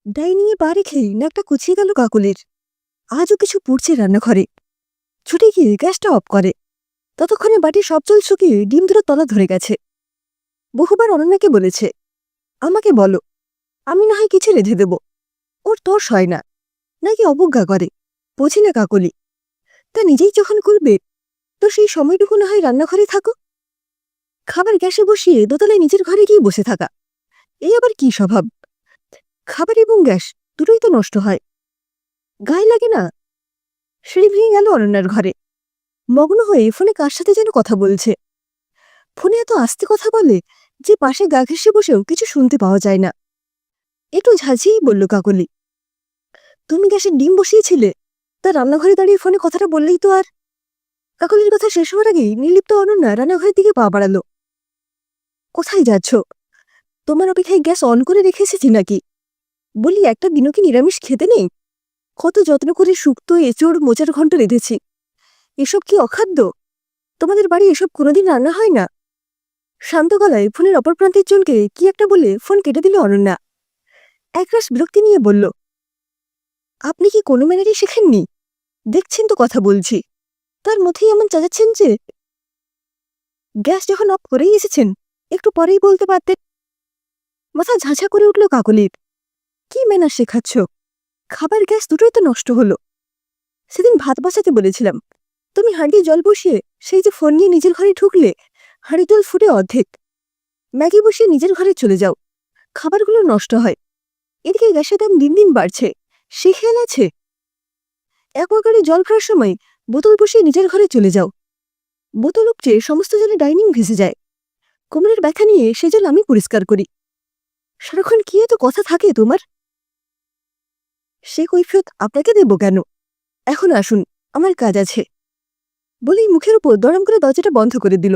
ডাইনিংয়ে পা রেখে নাকটা কুচিয়ে গেল কাকলির। আজও কিছু পুড়ছে রান্নাঘরে। ছুটে গিয়ে গ্যাসটা অফ করে। ততক্ষণে বাটির সব জল শুকিয়ে ডিম দুটো তলা ধরে গেছে। বহুবার অনন্যাকে বলেছে, আমাকে বলো, আমি না হয় কিছু রেঁধে দেব। ওর তর্স হয় না, নাকি অবজ্ঞা করে, বোঝে না কাকলি। তা নিজেই যখন করবে, তো সেই সময়টুকু না হয় রান্নাঘরে থাকো। খাবার গ্যাসে বসিয়ে দোতলায় নিজের ঘরে গিয়ে বসে থাকা, এই আবার কি স্বভাব? খাবার এবং গ্যাস দুটোই তো নষ্ট হয়, গায়ে লাগে না? সিঁড়ি ভেঙে গেল অনন্যার ঘরে। মগ্ন হয়ে ফোনে কার সাথে যেন কথা বলছে। ফোনে এত আস্তে কথা বলে যে পাশে গা ঘেঁষে বসেও কিছু শুনতে পাওয়া যায় না। একটু ঝাঁঝিয়েই বলল কাকলি, তুমি গ্যাসে ডিম বসিয়েছিলে, তা রান্নাঘরে দাঁড়িয়ে ফোনে কথাটা বললেই তো আর। কাকলির কথা শেষ হওয়ার আগেই নির্লিপ্ত অনন্যা রান্নাঘরের দিকে পা বাড়ালো। কোথায় যাচ্ছ? তোমার অপেক্ষায় গ্যাস অন করে রেখে এসেছি নাকি? বলি, একটা দিনও কি নিরামিষ খেতে নেই? কত যত্ন করে শুক্তো, এঁচড়, মোচার ঘন্ট রেঁধেছি। এসব কি অখাদ্য? তোমাদের বাড়ি এসব কোনোদিন রান্না হয় না? শান্ত গলায় ফোনের অপর প্রান্তের জনকে কি একটা বলে ফোন কেটে দিল অনন্যা। একরাশ বিরক্তি নিয়ে বলল, আপনি কি কোনো ম্যানারই শেখেননি? দেখছেন তো কথা বলছি, তার মধ্যেই এমন চাজাচ্ছেন যে। গ্যাস যখন অফ করেই এসেছেন, একটু পরেই বলতে পারতেন। মাথা ঝাঁঝা করে উঠল কাকলির। কি ম্যানার শেখাচ্ছ? খাবার গ্যাস দুটোই তো নষ্ট হলো। সেদিন ভাত বসাতে বলেছিলাম, তুমি হাঁড়ি জল বসিয়ে সেই যে ফোন নিয়ে নিজের ঘরে ঢুকলে, হাঁড়ি জল ফুটে অর্ধেক। ম্যাগি বসিয়ে নিজের ঘরে চলে যাও, খাবারগুলো নষ্ট হয়। এদিকে গ্যাসের দাম দিন দিন বাড়ছে, সে খেয়াল আছে? অ্যাকোয়াগার্ডে জল ভরার সময় বোতল বসিয়ে নিজের ঘরে চলে যাও। বোতল উপচে সমস্ত জলে ডাইনিং ভেসে যায়। কোমরের ব্যথা নিয়ে সে জল আমি পরিষ্কার করি। সারাক্ষণ কি এত কথা থাকে তোমার? সে কৈফিয়ত আপনাকে দেব কেন? এখন আসুন, আমার কাজ আছে। বলেই মুখের উপর দরম করে দরজাটা বন্ধ করে দিল।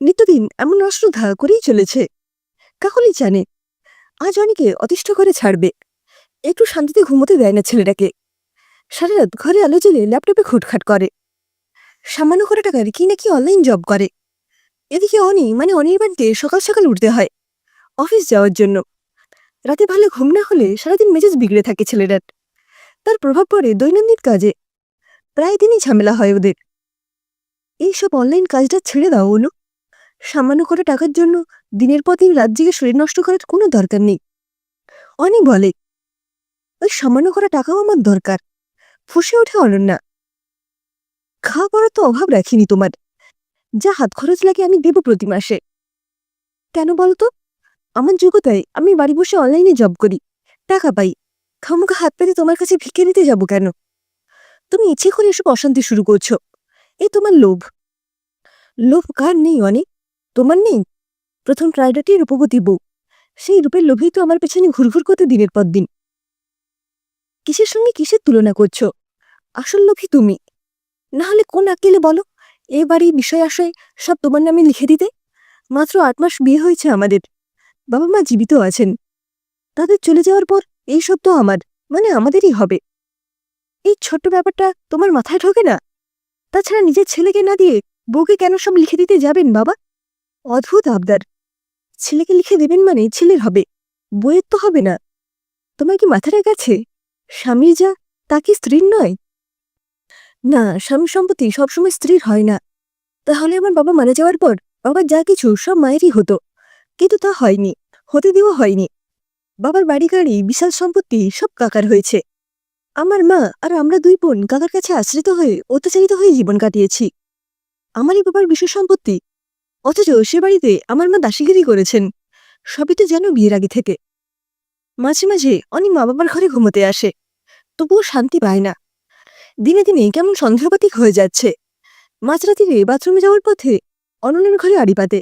নিত্যদিন এমন অশ্রদ্ধা করেই চলেছে। কাকলি জানে, আজ অনেকে অতিষ্ঠ করে ছাড়বে। একটু শান্তিতে ঘুমোতে দেয় না ছেলেটাকে। সারা রাত ঘরে আলো জ্বেলে ল্যাপটপে খুটখাট করে। সামান্য করে টাকার কি নাকি অনলাইন জব করে। এদিকে অনির বাড়িতে সকাল সকাল উঠতে হয় অফিস যাওয়ার জন্য। রাতে ভালো ঘুম না হলে সারাদিন মেজাজ বিগড়ে থাকে ছেলেটার। তার প্রভাব পড়ে দৈনন্দিন কাজে। প্রায় দিনই ঝামেলা হয় ওদের। এইসব অনলাইন কাজটা ছেড়ে দাও অনু। সামান্য করে টাকার জন্য দিনের পর দিন রাত জেগে শরীর নষ্ট করার কোনো দরকার নেই। অনি বলে, ওই সামান্য করা টাকাও আমার দরকার। ফুঁসে ওঠে অনন্যা। খাওয়া পড়ার তো অভাব রাখিনি তোমার। যা হাত খরচ লাগে আমি দেব প্রতি মাসে। কেন বলতো? আমার যোগ্যতায় আমি বাড়ি বসে অনলাইনে জব করি, টাকা পাই। খামোখা হাত পেতে তোমার কাছে ভিক্ষে নিতে যাব কেন? তুমি ইচ্ছে করে এসব অশান্তি শুরু করছো। এই তোমার লোভ। লোভ কার নেই অনেক? তোমার নেই? প্রথম প্রায়োরিটি রূপবতী বউ। সেই রূপের লোভেই তো আমার পেছনে ঘুরঘুর করতে দিনের পর দিন। কিসের সঙ্গে কিসের তুলনা করছো? আসল লোভী তুমি। না হলে কোন আক্কেলে বলো এ বাড়ি বিষয় আশয় সব তোমার নামে লিখে দিতে? মাত্র ৮ মাস বিয়ে হয়েছে আমাদের। বাবা মা জীবিত আছেন। তাদের চলে যাওয়ার পর এইসব তো আমার, মানে আমাদেরই হবে। এই ছোট্ট ব্যাপারটা তোমার মাথায় ঢোকে না? তাছাড়া নিজের ছেলেকে না দিয়ে বউকে কেন সব লিখে দিতে যাবেন বাবা? অদ্ভুত আবদার। ছেলেকে লিখে দেবেন মানে ছেলের হবে, বইয়ের তো হবে না। তোমার কি মাথাটা গেছে? স্বামীর যা, তা কি স্ত্রীর নয়? না, স্বামী সম্পত্তি সবসময় স্ত্রীর হয় না। তাহলে আমার বাবা মারা যাওয়ার পর বাবার যা কিছু সব মায়েরই হতো, কিন্তু তা হয়নি, হতে দেওয়া হয়নি। বাবার বাড়ি গাড়ি বিশাল সম্পত্তি সব কাকার হয়েছে। আমার মা আর আমরা দুই বোন কাকার কাছে আশ্রিত হয়ে অত্যাচারিত হয়ে জীবন কাটিয়েছি। আমারই বাবার বিশেষ সম্পত্তি, অথচ সে বাড়িতে আমার মা দাসীগিরি করেছেন। সবই তো যেন বিয়ের আগে থেকে। মাঝে মাঝে অনেক মা বাবার ঘরে ঘুমোতে আসে, তবুও শান্তি পায় না। দিনে দিনে কেমন সন্দেহপাতিক হয়ে যাচ্ছে। মাঝরাতিরে বাথরুমে যাওয়ার পথে অনন্যার ঘরে আড়ি পাতে।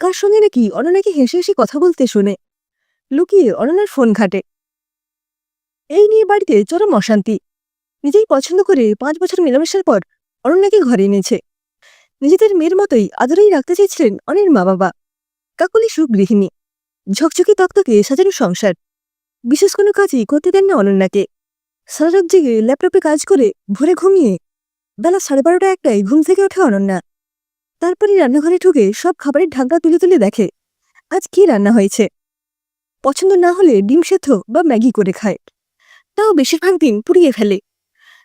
কার সঙ্গে নাকি অনন্যাকে হেসে হেসে কথা বলতে শোনে। লুকিয়ে অনন্যার ফোন ঘাটে। এই নিয়ে বাড়িতে চরম অশান্তি। নিজেই পছন্দ করে ৫ বছর মেলামেশার পর অনন্যাকে ঘরে এনেছে। নিজেদের মেয়ের মতোই আদরেই রাখতে চেয়েছিলেন অনির মা বাবা। কাকলি সুগৃহিণী, ঝকঝকে তক্তকে সাজানো সংসার। বিশেষ কোনো কাজই করতে দেন না অনন্যাকে। সারা রাত জেগে ল্যাপটপে কাজ করে ভোরে ঘুমিয়ে বেলা ১২:৩০-১টায় ঘুম থেকে ওঠে অনন্যা। তারপরে রান্নাঘরে ঢুকে সব খাবারের ঢাকনা তুলে তুলে দেখে আজ কি রান্না হয়েছে। পছন্দ না হলে ডিম সেদ্ধ বা ম্যাগি করে খায়, তাও বেশিরভাগ দিন পুড়িয়ে ফেলে।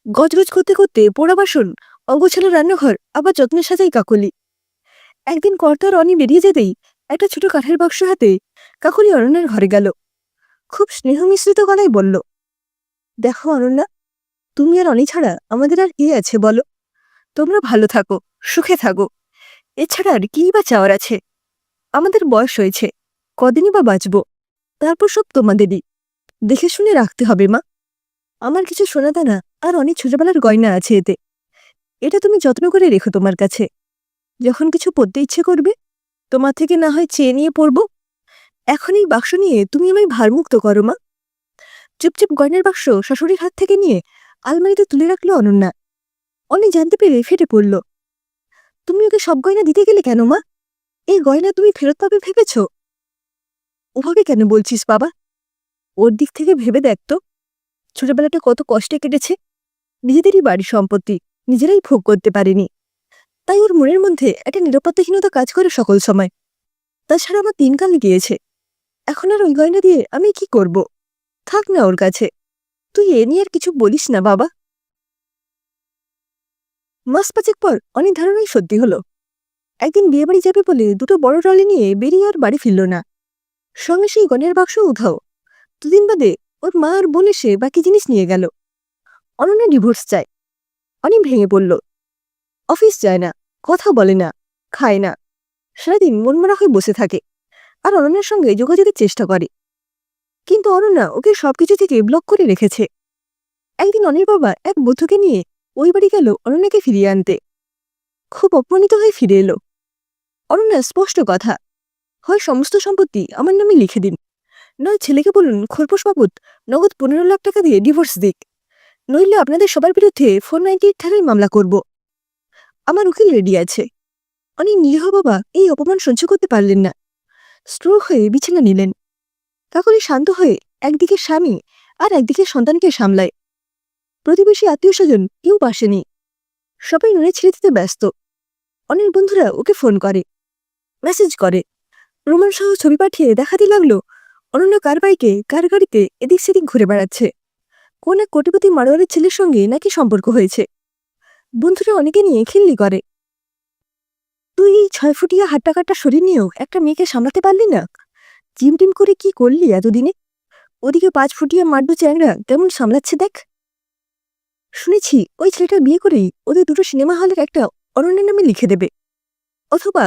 গজগজ করতে করতে পোড়া বাসন, অগোছালো রান্নাঘর আবার যত্নের সাজাই কাকলি। একদিন কর্তা আর অনি বেরিয়ে যেতেই একটা ছোট কাঠের বাক্স হাতে কাকলি অনন্যার ঘরে গেল। খুব স্নেহ মিশ্রিত গলায় বলল, দেখো অনন্যা, তুমি আর অনি ছাড়া আমাদের আর কে আছে বলো? তোমরা ভালো থাকো, সুখে থাকো, এছাড়া আর কি বা চাওয়ার আছে? আমাদের বয়স হয়েছে, কদিনই বা বাঁচব, তারপর সব তোমাদেরই। দেখে শুনে রাখতে হবে মা। আমার কিছু সোনাদানা আর অনেক ছোটবেলার গয়না আছে এতে, এটা তুমি যত্ন করে রেখো তোমার কাছে। যখন কিছু পড়তে ইচ্ছে করবে তোমার থেকে না হয় চেয়ে নিয়ে পড়ব। এখন এই বাক্স নিয়ে তুমি আমায় ভারমুক্ত করো মা। চুপচাপ গয়নার বাক্স শাশুড়ির হাত থেকে নিয়ে আলমারিতে তুলে রাখলো অনন্যা। অনেক জানতে পেরে ফেটে পড়ল, তুমি ওকে সব গয়না দিতে গেলে কেন মা? এই গয়না তুমি ফেরত পাবে ভেবেছ? ওভাবে কেন বলছিস বাবা? ওর দিক থেকে ভেবে দেখ তো, ছোটবেলাটা কত কষ্টে কেটেছে। নিজেদেরই বাড়ির সম্পত্তি নিজেরাই ভোগ করতে পারেনি, তাই ওর মনের মধ্যে একটা নিরাপত্তাহীনতা কাজ করে সকল সময়। তাছাড়া আমার দিনকাল গিয়েছে, এখন আর ওই গয়না দিয়ে আমি কি করব? থাক না ওর কাছে, তুই এ নিয়ে আর কিছু বলিস না বাবা। মাস পাঁচেক পর অনেক ধারণাই সত্যি হলো। একদিন বিয়েবাড়ি যাবে বলে দুটো বড় ট্রলি নিয়ে বেরিয়ে আর বাড়ি ফিরল না। সঙ্গে সেই গয়নার বাক্স উধাও। দুদিন বাদে ওর মা আর বোন এসে বাকি জিনিস নিয়ে গেল। অনন্যা ডিভোর্স চায়। অনেক ভেঙে পড়ল। অফিস যায় না, কথা বলে না, খায় না, সারাদিন মনমরা হয়ে বসে থাকে আর অনন্যার সঙ্গে যোগাযোগের চেষ্টা করে। কিন্তু অনন্যা ওকে সবকিছু থেকে ব্লক করে রেখেছে। একদিন অনির বাবা এক বন্ধুকে নিয়ে ওই বাড়ি গেল অনন্যাকে ফিরিয়ে আনতে। খুব অপমানিত হয়ে ফিরে এলো। অনন্যার স্পষ্ট কথা, হয় সমস্ত সম্পত্তি আমার নামে লিখে দিন, নয় ছেলেকে বলুন খোরপোশ বাবদ নগদ 15 লাখ টাকা দিয়ে ডিভোর্স দিক, নইলে আপনাদের সবার বিরুদ্ধে 498 ধারায় মামলা করব। আমার উকিল রেডি আছে। অনেক নিরীহ বাবা এই অপমান সহ্য করতে পারলেন না, স্ট্রোক হয়ে বিছানা নিলেন। কাকলি শান্ত হয়ে একদিকে স্বামী আর একদিকে সন্তানকে সামলায়। প্রতিবেশী আত্মীয় স্বজন কেউ পাশেনি, সবাই নুনে ছেড়ে দিতে ব্যস্ত। অনেক বন্ধুরা ওকে ফোন করে, মেসেজ করে, রোমান সহ ছবি পাঠিয়ে দেখাতে লাগলো অনন্য কার বাইকে কার গাড়িতে এদিক সেদিক ঘুরে বেড়াচ্ছে। কোন এক কোটিপতি মারোয়ারের ছেলের সঙ্গে নাকি সম্পর্ক হয়েছে। বন্ধুরা অনেকে নিয়ে খিল্লি করে, তুই এই 6 ফুটিয়া হাট্টাকাট্টা শরীর নিয়েও একটা মেয়েকে সামলাতে পারলি না? জিম টিম করে কি করলি এতদিনে? ওদিকে 5 ফুটিয়া মাড্ডু চ্যাংরা কেমন সামলাচ্ছে দেখ। শুনেছি ওই ছেলেটা বিয়ে করেই ওদের দুটো সিনেমা হলের একটা অনন্যের নামে লিখে দেবে। অথবা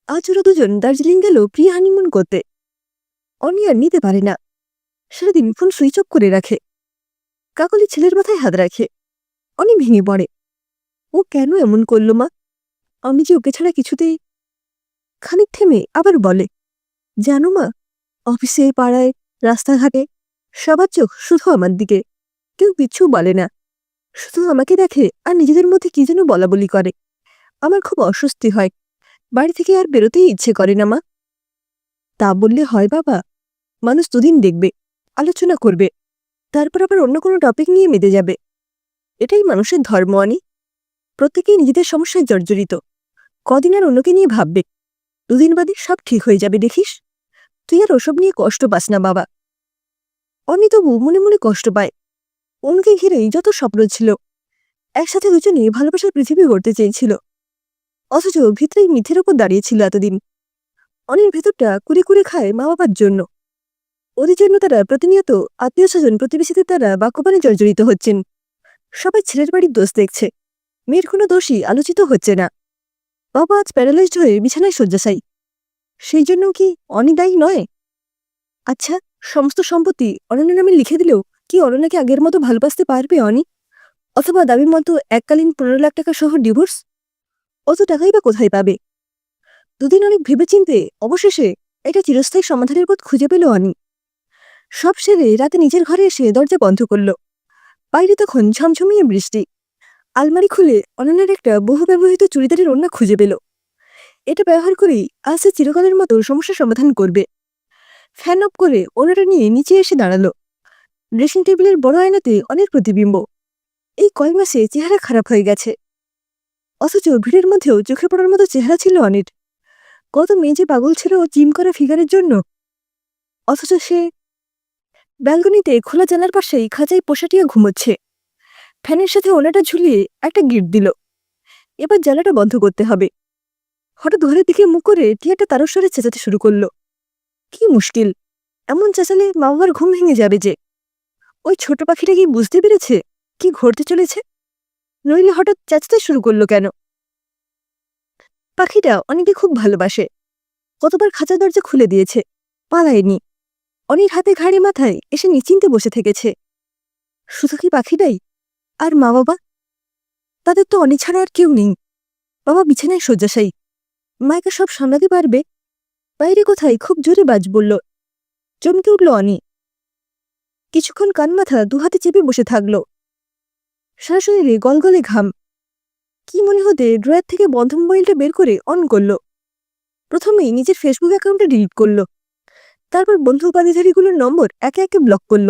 আজ ওরা দুজন দার্জিলিং গেল প্রিয় হানিমুন করতে। অনি আর নিতে পারে না, সারাদিন ফোন সুইচ অফ করে রাখে। কাকলি ছেলের মাথায় হাত রাখে। অনি ভেঙে পড়ে, ও কেন এমন করল মা? আমি যে ওকে ছাড়া কিছুতেই। খানিক থেমে আবার বলে, জানো মা, অফিসে পাড়ায় রাস্তাঘাটে সবার চোখ শুধু আমার দিকে, কেউ কিচ্ছু বলে না, শুধু আমাকে দেখে আর নিজেদের মধ্যে কি যেন বলা বলি করে। আমার খুব অস্বস্তি হয়, বাড়ি থেকে আর বেরোতেই ইচ্ছে করে না মা। তা বললে হয় বাবা? মানুষ দুদিন দেখবে, আলোচনা করবে, তারপর আবার অন্য কোনো টপিক নিয়ে মেতে যাবে। এটাই মানুষের ধর্ম আনি। প্রত্যেকেই নিজেদের সমস্যায় জর্জরিত, কদিন আর অন্যকে নিয়ে ভাববে, দুদিন বাদে সব ঠিক হয়ে যাবে দেখিস। তুই আর ওসব নিয়ে কষ্ট পাস না বাবা। অনি তবু মনে মনে কষ্ট পায়। অন্যকে ঘিরেই যত স্বপ্ন ছিল, একসাথে দুজনে ভালোবাসার পৃথিবী গড়তে চেয়েছিল, অথচ ভিতরেই মিথ্যের ওপর দাঁড়িয়েছিল এতদিন। অনির ভেতরটা কুড়ে কুড়ে খায় মা বাবার জন্য। ওদের জন্য তারা প্রতিনিয়ত আত্মীয় স্বজন প্রতিবেশীদের দ্বারা বাক্যবাণে জর্জরিত হচ্ছেন। সবাই ছেলের বাড়ির দোষ দেখছে, মেয়ের কোনো দোষই আলোচিত হচ্ছে না। বাবা আজ প্যারালাইজড হয়ে বিছানায় শয্যাশায়ী, সেই জন্য কি অনি দায়ী নয়? আচ্ছা, সমস্ত সম্পত্তি অনন্যের নামে লিখে দিলেও কি অনন্যাকে আগের মতো ভালোবাসতে পারবে অনি? অথবা দাবির মতো এককালীন 15 লাখ টাকা সহ ডিভোর্স? অত টাকাই বা কোথায় পাবে? দুদিন অনেক ভেবেচিন্তে অবশেষে একটা চিরস্থায়ী সমাধানের পথ খুঁজে পেল অনি। সব সেরে রাতে নিজের ঘরে এসে দরজা বন্ধ করল। বাইরে তখন ঝমঝমিয়ে বৃষ্টি। আলমারি খুলে অনন্যার একটা বহু ব্যবহৃত চুড়িদারের ওড়না খুঁজে পেল। এটা ব্যবহার করেই আজ সে চিরকালের মতো সমস্যার সমাধান করবে। ফ্যান অফ করে ওড়নাটা নিয়ে নিচে এসে দাঁড়ালো। ড্রেসিং টেবিলের বড় আয়নাতে অনেক প্রতিবিম্ব। এই কয়েক মাসে চেহারা খারাপ হয়ে গেছে, অথচ ভিড়ের মধ্যেও চোখে পড়ার মতো চেহারা ছিল অনির। কত মেয়ে যে পাগল ছিল জিম করা ফিগারের জন্য। অথচ সে ব্যালকনিতে খোলা জানালার পাশেই খাঁচায় পোষাটিয়া ঘুমোচ্ছে। ফ্যানের সাথে ওনাটা ঝুলিয়ে একটা গিট দিল। এবার জানালাটা বন্ধ করতে হবে। হঠাৎ ঘরের দিকে মুখ করে টিয়াটা তারস্বরে চেঁচাতে শুরু করলো। কি মুশকিল, এমন চেঁচালে মা বাবার ঘুম ভেঙে যাবে যে। ওই ছোট পাখিটা কি বুঝতে পেরেছে কি ঘটতে চলেছে? নইলে হঠাৎ চেঁচাতে শুরু করলো কেন? পাখিটা অনেকে খুব ভালোবাসে, কতবার খাঁচা দরজা খুলে দিয়েছে, পালায়নি। অনির হাতে ঘাড়ে মাথায় এসে নিশ্চিন্তে বসে থেকেছে। শুধু কি পাখিটাই? আর মা বাবা? তাদের তো অনি ছাড়া আর কেউ নেই। বাবা বিছানায় শয্যাশায়ী, মাকে সব সামলাতে পারবে? বাইরে কোথায় খুব জোরে বাজ বলল। চমকে উঠল অনি। কিছুক্ষণ কান মাথা দুহাতে চেপে বসে থাকল। সারা শরীরে গলগলে ঘাম। কি মনে হতে ড্রয়ার থেকে বন্ধ মোবাইলটা বের করে অন করল। প্রথমেই নিজের ফেসবুক অ্যাকাউন্টটা ডিলিট করল, তারপর বন্ধু উপাধিধারীগুলোর নম্বর একে একে ব্লক করল।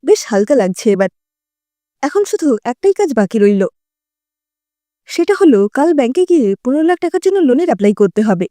বেশ হালকা লাগছে এবার। এখন শুধু একটাই কাজ বাকি রইল, সেটা হলো কাল ব্যাংকে গিয়ে 15 লাখ টাকার জন্য লোনের অ্যাপ্লাই করতে হবে।